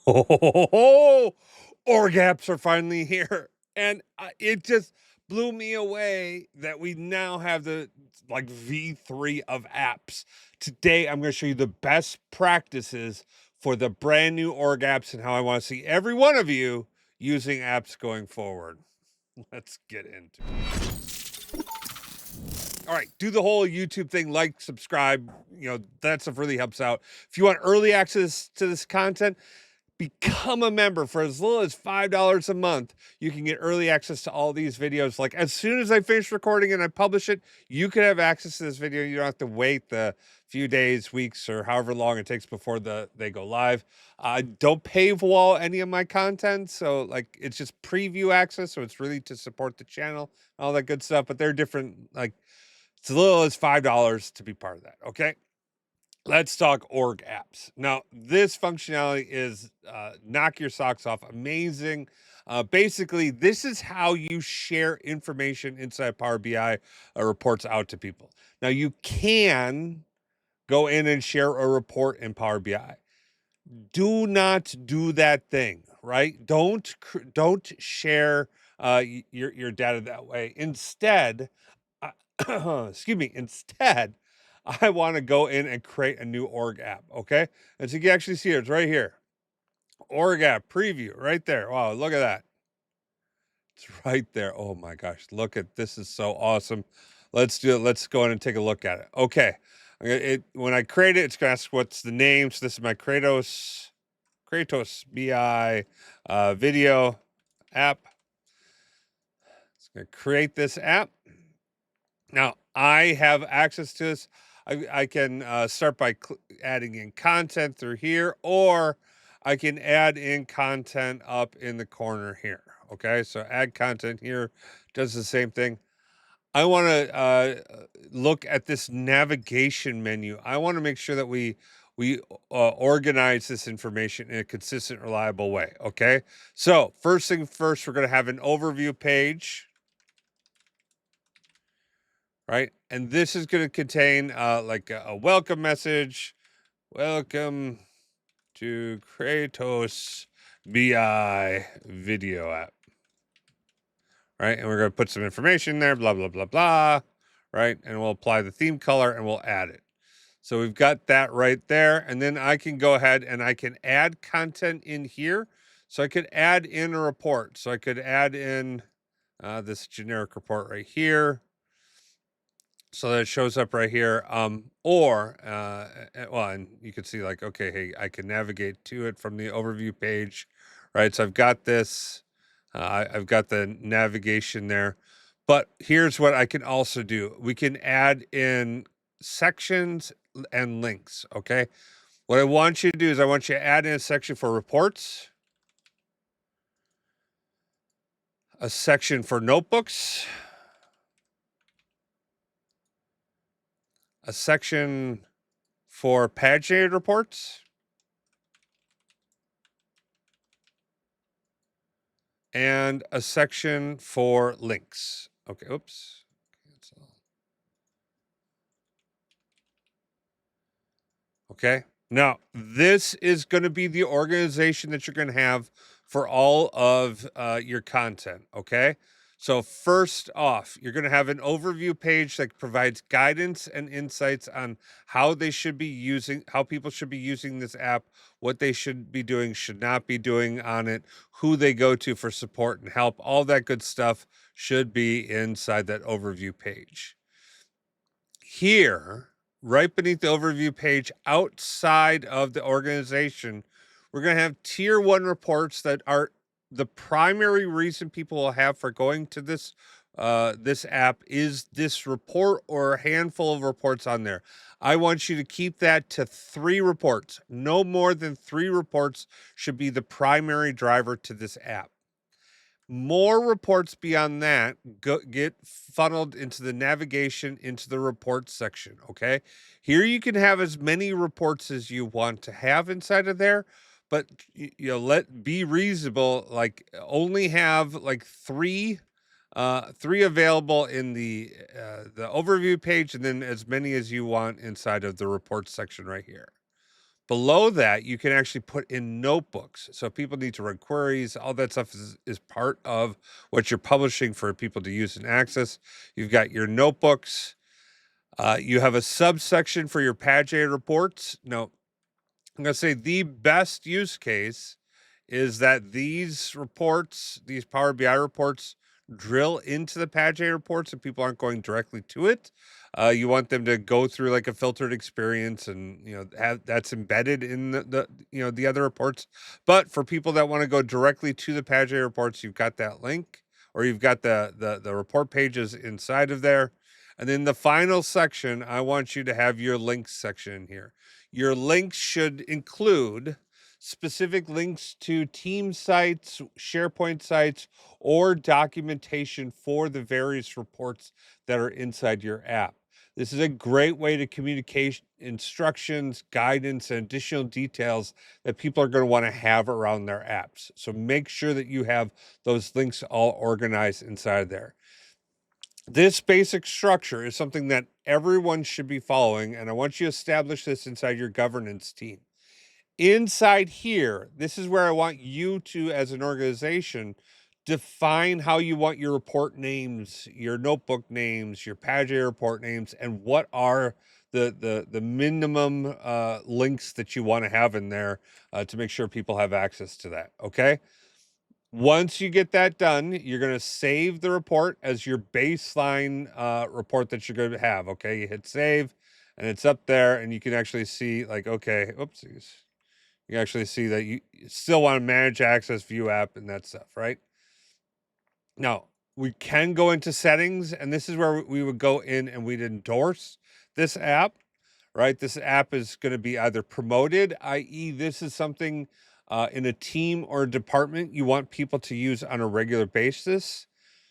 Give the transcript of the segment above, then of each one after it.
Oh, org apps are finally here. And it just blew me away that we now have the like V3 of apps. Today, I'm going to show you the best practices for the brand new org apps and how I want to see every one of you using apps going forward. Let's get into it. All right, do the whole YouTube thing, like, subscribe, that stuff really helps out. If you want early access to this content, become a member for as little as $5 a month. You can get early access to all these videos. Like as soon as I finish recording and I publish it, you can have access to this video. You don't have to wait the few days, weeks, or however long it takes before they go live. Don't paywall any of my content. So like it's just preview access. So it's really to support the channel, all that good stuff. But they're different. Like it's as little as $5 to be part of that. Okay. Let's talk org apps. Now, this functionality is knock your socks off. Amazing. Basically, this is how you share information inside Power BI reports out to people. Now, you can go in and share a report in Power BI. Do not do that thing, right? Don't share your data that way. Instead, excuse me, instead, I want to go in and create a new org app. Okay. And so you can actually see it, it's right here. Org app preview right there. Wow. Look at that. It's right there. Oh my gosh. Look at this. Is so awesome. Let's do it. Let's go in and take a look at it. Okay. When I create it, it's going to ask what's the name. So this is my Kratos BI video app. It's going to create this app. Now, I have access to this. I can start by adding in content through here, or I can add in content up in the corner here. Okay, so add content here does the same thing. I want to look at this navigation menu. I want to make sure that we organize this information in a consistent, reliable way. Okay, so first thing first, we're going to have an overview page. Right, and this is going to contain like a welcome message. Welcome to Kratos BI video app. Right, and we're going to put some information there, blah, blah, blah, blah. Right, and we'll apply the theme color and we'll add it. So we've got that right there. And then I can go ahead and I can add content in here. So I could add in a report. So I could add in this generic report right here. So that shows up right here. Well, and you can see like, okay, hey, I can navigate to it from the overview page, right? So I've got this, I've got the navigation there, but here's what I can also do. We can add in sections and links. Okay. What I want you to do is I want you to add in a section for reports, a section for notebooks, a section for paginated reports, and a section for links. Okay, oops. Okay, now this is going to be the organization that you're going to have for all of your content. Okay, so first off, you're going to have an overview page that provides guidance and insights on how people should be using this app, what they should be doing, should not be doing on it, who they go to for support and help. All that good stuff should be inside that overview page. Here, right beneath the overview page, outside of the organization, we're going to have tier 1 reports that are the primary reason people will have for going to this app is this report or a handful of reports on there. I want you to keep that to 3 reports. No more than 3 reports should be the primary driver to this app. More reports beyond that get funneled into the navigation into the reports section. Okay, here you can have as many reports as you want to have inside of there, but be reasonable. Like only have like three available in the overview page, and then as many as you want inside of the reports section right here. Below that, you can actually put in notebooks. So if people need to run queries, all that stuff is part of what you're publishing for people to use and access. You've got your notebooks. You have a subsection for your Pagé reports. Now, I'm going to say the best use case is that these reports, these Power BI reports, drill into the Pagé reports and people aren't going directly to it. You want them to go through like a filtered experience and, have that's embedded in the other reports. But for people that want to go directly to the Pagé reports, you've got that link, or you've got the report pages inside of there. And then the final section, I want you to have your links section in here. Your links should include specific links to team sites, SharePoint sites, or documentation for the various reports that are inside your app. This is a great way to communicate instructions, guidance, and additional details that people are going to want to have around their apps. So make sure that you have those links all organized inside there. This basic structure is something that everyone should be following, and I want you to establish this inside your governance team. Inside here, this is where I want you to, as an organization, define how you want your report names, your notebook names, your Pagé report names, and what are the minimum links that you want to have in there to make sure people have access to that. Okay. Once you get that done, you're going to save the report as your baseline report that you're going to have. Okay. You hit save and it's up there, and you can actually see, like, okay, oopsies. You actually see that you still want to manage access, view app, and that stuff, right? Now, we can go into settings, and this is where we would go in and we'd endorse this app, right? This app is going to be either promoted, i.e., this is something in a team or a department you want people to use on a regular basis.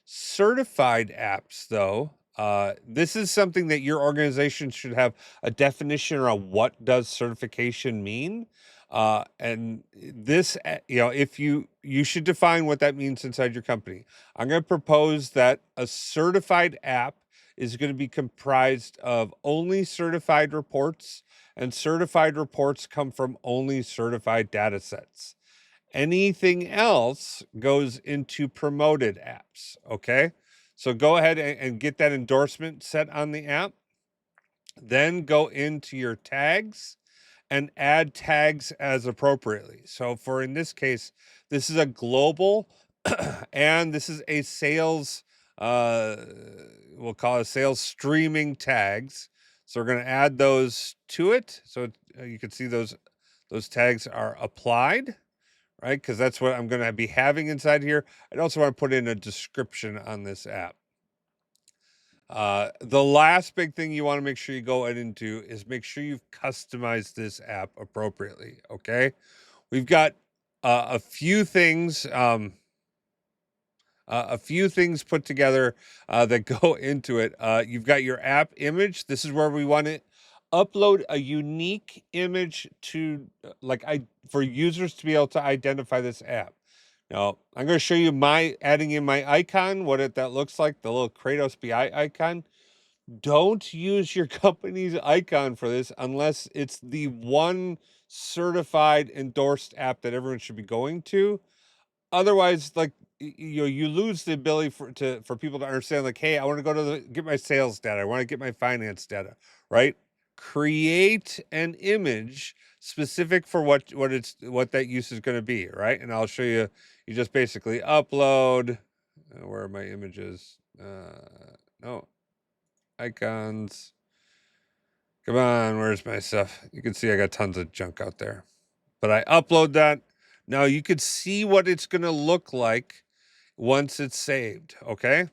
Certified apps, though, this is something that your organization should have a definition around. What does certification mean? And this, if you should define what that means inside your company. I'm going to propose that a certified app is going to be comprised of only certified reports, and certified reports come from only certified data sets. Anything else goes into promoted apps. Okay. So go ahead and get that endorsement set on the app. Then go into your tags and add tags as appropriately. So for in this case, this is a global and this is a sales, uh, we'll call it sales streaming tags. So we're going to add those to it. So you can see those tags are applied, right? Because that's what I'm going to be having inside here. I'd also want to put in a description on this app. The last big thing you want to make sure you go ahead and do is make sure you've customized this app appropriately. Okay. We've got a few things, put together that go into it. You've got your app image. This is where we want to upload a unique image to for users to be able to identify this app. Now, I'm going to show you adding in my icon, that looks like, the little Kratos BI icon. Don't use your company's icon for this unless it's the one certified endorsed app that everyone should be going to. Otherwise, like, you lose the ability for people to understand, like, hey, I want to go to get my sales data, I want to get my finance data, right? Create an image specific for what that use is going to be, right? And I'll show you. You just basically upload. Where are my images? No, icons. Come on, where's my stuff? You can see I got tons of junk out there, but I upload that. Now you can see what it's going to look like once it's saved. Okay.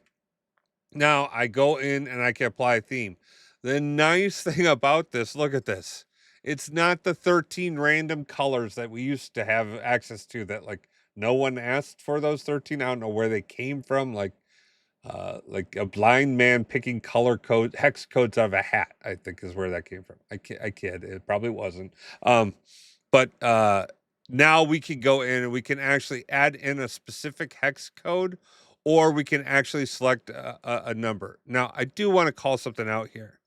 Now I go in and I can apply a theme. The nice thing about this, look at this. It's not the 13 random colors that we used to have access to, that, like, no one asked for those 13. I don't know where they came from. Like a blind man picking hex codes out of a hat, I think is where that came from. I kid. It probably wasn't. But now we can go in and we can actually add in a specific hex code, or we can actually select a number. Now, I do want to call something out here.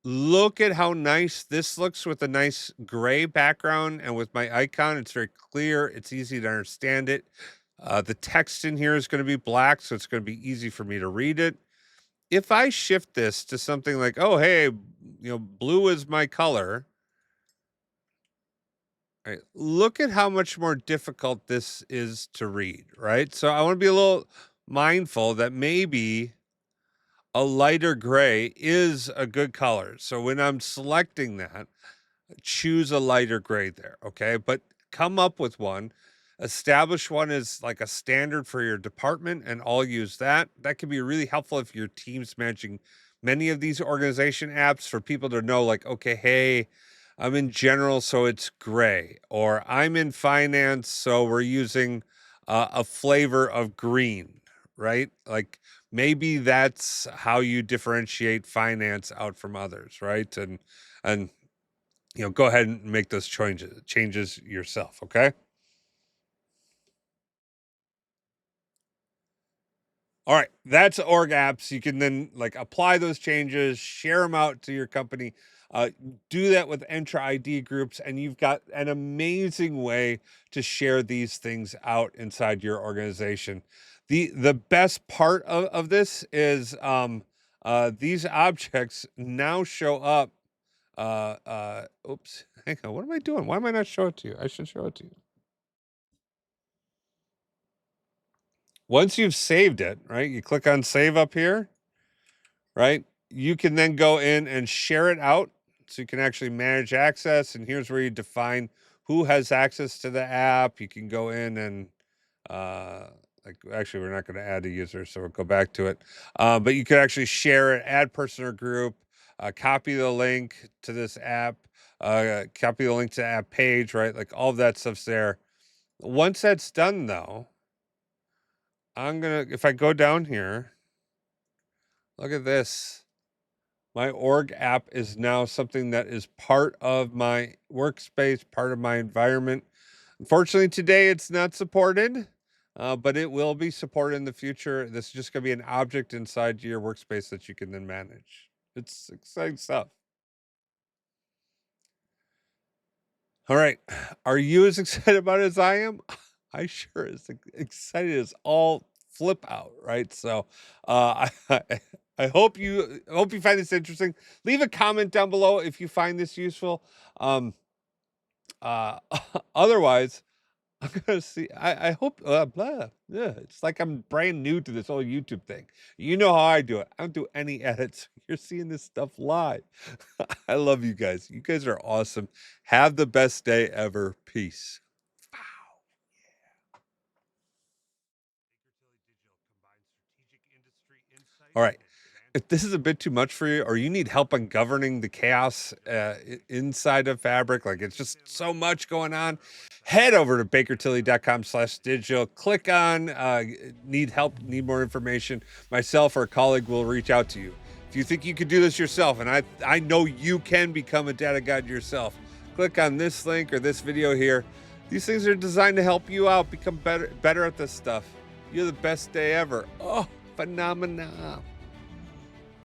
Look at how nice this looks with a nice gray background and with my icon. It's very clear. It's easy to understand it. The text in here is going to be black, so it's going to be easy for me to read it. If I shift this to something like, oh, hey, blue is my color. Right. Look at how much more difficult this is to read, right? So I want to be a little mindful that maybe a lighter gray is a good color. So when I'm selecting that, choose a lighter gray there, okay? But come up with one, establish one as like a standard for your department, and I'll use that. That can be really helpful if your team's managing many of these organization apps for people to know, like, okay, hey, I'm in general, so it's gray, or I'm in finance, so we're using a flavor of green, right? Like maybe that's how you differentiate finance out from others, right? And go ahead and make those changes yourself, okay? All right, that's org apps. You can then like apply those changes, share them out to your company. Uh, do that with Entra ID groups, and you've got an amazing way to share these things out inside your organization. The best part of this is these objects now show up. Oops, hang on. What am I doing? Why am I not showing it to you? I should show it to you. Once you've saved it, right? You click on save up here, right? You can then go in and share it out so you can actually manage access. And here's where you define who has access to the app. You can go in and, like, actually, we're not going to add a user, so we'll go back to it. But you could actually share it, add person or group, copy the link to this app, copy the link to the app page, right? Like all of that stuff's there. Once that's done, though, if I go down here, look at this. My org app is now something that is part of my workspace, part of my environment. Unfortunately, today it's not supported, but it will be supported in the future. This is just going to be an object inside your workspace that you can then manage. It's exciting stuff. All right. Are you as excited about it as I am? I sure as excited as all flip out, right? So I hope you find this interesting. Leave a comment down below if you find this useful. Um uh Otherwise, I'm gonna see. I hope blah, yeah, it's like I'm brand new to this whole YouTube thing. You know how I do it. I don't do any edits. You're seeing this stuff live. I love you guys. You guys are awesome. Have the best day ever. Peace. All right. If this is a bit too much for you, or you need help on governing the chaos inside of Fabric, like it's just so much going on, head over to bakertilly.com/digital. Click on need help, need more information. Myself or a colleague will reach out to you. If you think you could do this yourself, and I know you can become a data guide yourself, click on this link or this video here. These things are designed to help you out, become better at this stuff. You're the best day ever. Oh, phenomenal.